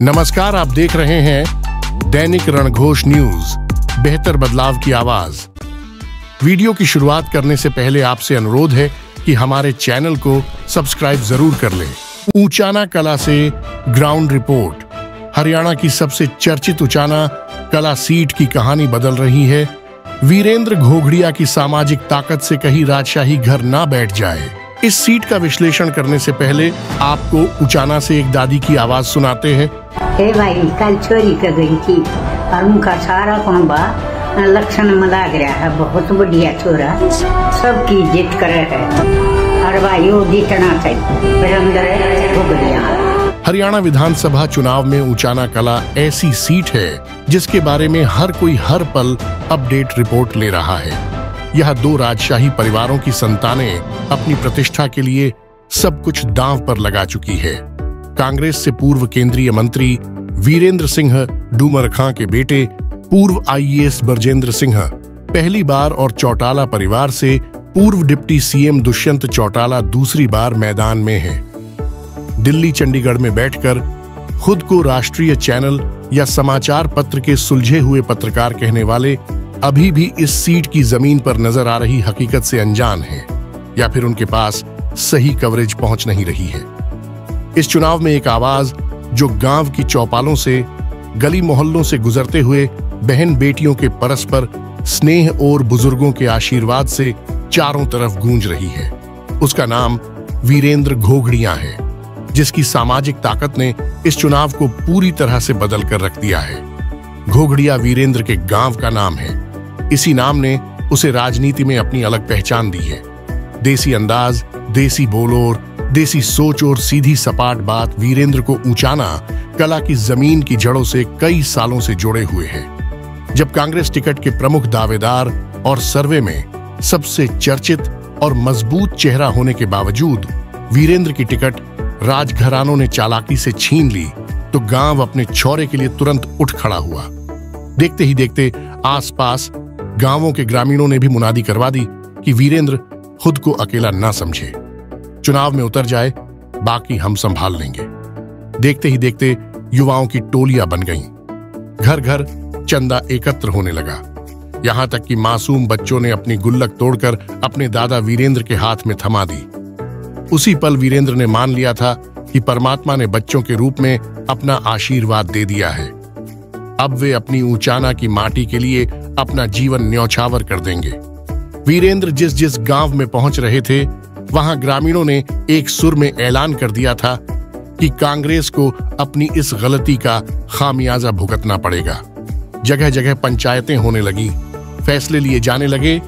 नमस्कार, आप देख रहे हैं दैनिक रणघोष न्यूज, बेहतर बदलाव की आवाज। वीडियो की शुरुआत करने से पहले आपसे अनुरोध है कि हमारे चैनल को सब्सक्राइब जरूर कर लें। उचाना कला से ग्राउंड रिपोर्ट। हरियाणा की सबसे चर्चित उचाना कला सीट की कहानी बदल रही है। वीरेंद्र घोघड़िया की सामाजिक ताकत से कहीं राजशाही घर ना बैठ जाए। इस सीट का विश्लेषण करने से पहले आपको उचाना से एक दादी की आवाज सुनाते हैं। हे भाई, कल चोरी कर गई थी और उनका सारा कुंबा लक्षण में लग रहा है। बहुत बढ़िया छोरा, सबकी इज्जत करे है और भाई वो जीतना चाहिए। वीरेंद्र घोघड़िया। हरियाणा विधानसभा चुनाव में उचाना कला ऐसी सीट है जिसके बारे में हर कोई हर पल अपडेट रिपोर्ट ले रहा है। यह दो राजशाही परिवारों की संतानें अपनी प्रतिष्ठा के लिए सब कुछ दांव पर लगा चुकी है। कांग्रेस से पूर्व केंद्रीय मंत्री वीरेंद्र सिंह डूमरखां के बेटे पूर्व आईएएस बरजेंद्र सिंह पहली बार और चौटाला परिवार से पूर्व डिप्टी सीएम दुष्यंत चौटाला दूसरी बार मैदान में हैं। दिल्ली चंडीगढ़ में बैठकर खुद को राष्ट्रीय चैनल या समाचार पत्र के सुलझे हुए पत्रकार कहने वाले अभी भी इस सीट की जमीन पर नजर आ रही हकीकत से अनजान हैं, या फिर उनके पास सही कवरेज पहुंच नहीं रही है। इस चुनाव में एक आवाज जो गांव की चौपालों से, गली मोहल्लों से गुजरते हुए बहन बेटियों के परस्पर स्नेह और बुजुर्गों के आशीर्वाद से चारों तरफ गूंज रही है, उसका नाम वीरेंद्र घोघड़िया है, जिसकी सामाजिक ताकत ने इस चुनाव को पूरी तरह से बदल कर रख दिया है। घोघड़िया वीरेंद्र के गांव का नाम है। इसी नाम ने उसे राजनीति में अपनी अलग पहचान दी है। देसी अंदाज, देसी बोलोर, देसी सोच और सीधी सपाट बात वीरेंद्र को उचाना कला की जमीन की जड़ों से कई सालों से जुड़े हुए हैं। जब कांग्रेस टिकट के प्रमुख दावेदार और सर्वे में सबसे चर्चित और मजबूत चेहरा होने के बावजूद वीरेंद्र की टिकट राजघरानों ने चालाकी से छीन ली, तो गांव अपने छौरे के लिए तुरंत उठ खड़ा हुआ। देखते ही देखते आसपास गांवों के ग्रामीणों ने भी मुनादी करवा दी कि वीरेंद्र खुद को अकेला ना समझे, चुनाव में उतर जाए, बाकी हम संभाल लेंगे। देखते ही देखते युवाओं की टोलियां बन गईं। घर घर चंदा एकत्र होने लगा। यहां तक कि मासूम बच्चों ने अपनी गुल्लक तोड़कर अपने दादा वीरेंद्र के हाथ में थमा दी। उसी पल वीरेंद्र ने मान लिया था कि परमात्मा ने बच्चों के रूप में अपना आशीर्वाद दे दिया है। अब वे अपनी उचाना की माटी के लिए अपना जीवन न्यौछावर कर देंगे। वीरेंद्र जिस जिस गांव में पहुंच रहे थे, वहां ग्रामीणों ने एक सुर में ऐलान कर दिया था कि कांग्रेस को अपनी इस गलती का खामियाजा भुगतना पड़ेगा। जगह जगह पंचायतें होने लगी, फैसले लिए जाने लगे।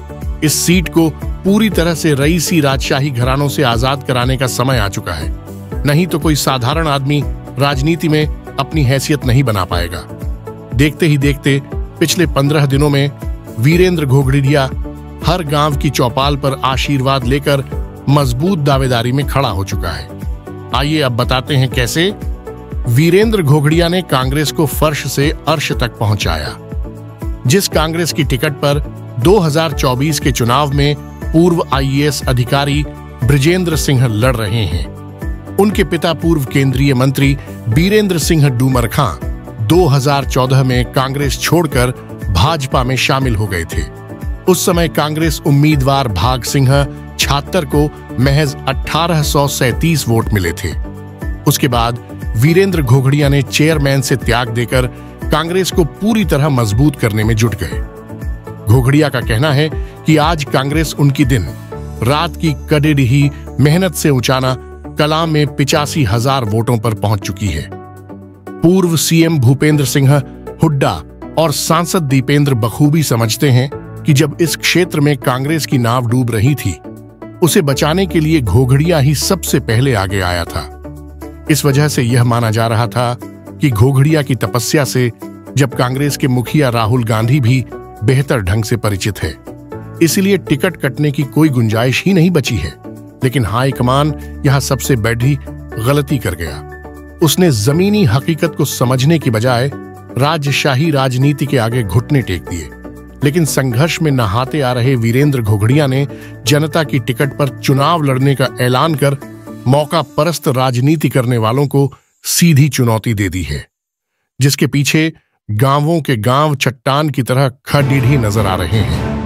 इस सीट को पूरी तरह से रईसी राजशाही घरानों से आजाद कराने का समय आ चुका है, नहीं तो कोई साधारण आदमी राजनीति में अपनी हैसियत नहीं बना पाएगा। देखते ही देखते पिछले 15 दिनों में वीरेंद्र घोघड़िया हर गांव की चौपाल पर आशीर्वाद लेकर मजबूत दावेदारी में खड़ा हो चुका है। आइए अब बताते हैं कैसे वीरेंद्र घोघड़िया ने कांग्रेस को फर्श से अर्श तक पहुंचाया। जिस कांग्रेस की टिकट पर 2024 के चुनाव में पूर्व आईएएस अधिकारी बृजेंद्र सिंह लड़ रहे हैं, उनके पिता पूर्व केंद्रीय मंत्री बीरेंद्र सिंह डूमरखां 2014 में कांग्रेस छोड़कर भाजपा में शामिल हो गए थे। उस समय कांग्रेस उम्मीदवार भाग सिंह छात्तर को महज 1837 वोट मिले थे। उसके बाद वीरेंद्र घोघड़िया ने चेयरमैन से त्याग देकर कांग्रेस को पूरी तरह मजबूत करने में जुट गए। घोघड़िया का कहना है कि आज कांग्रेस उनकी दिन रात की कड़ेरी मेहनत से उचाना कला में 85,000 वोटों पर पहुंच चुकी है। पूर्व सीएम भूपेंद्र सिंह हुड्डा और सांसद दीपेंद्र बखूबी समझते हैं कि जब इस क्षेत्र में कांग्रेस की नाव डूब रही थी, उसे बचाने के लिए घोघड़िया ही सबसे पहले आगे आया था। इस वजह से यह माना जा रहा था कि घोघड़िया की तपस्या से जब कांग्रेस के मुखिया राहुल गांधी भी बेहतर ढंग से परिचित है, इसलिए टिकट कटने की कोई गुंजाइश ही नहीं बची है। लेकिन हाईकमान यहां सबसे बड़ी गलती कर गया। उसने जमीनी हकीकत को समझने की बजाय राजशाही राजनीति के आगे घुटने टेक दिए। लेकिन संघर्ष में नहाते आ रहे वीरेंद्र घोघड़िया ने जनता की टिकट पर चुनाव लड़ने का ऐलान कर मौका परस्त राजनीति करने वालों को सीधी चुनौती दे दी है। जिसके पीछे गांवों के गांव चट्टान की तरह खड़ीढ़ी नजर आ रहे हैं।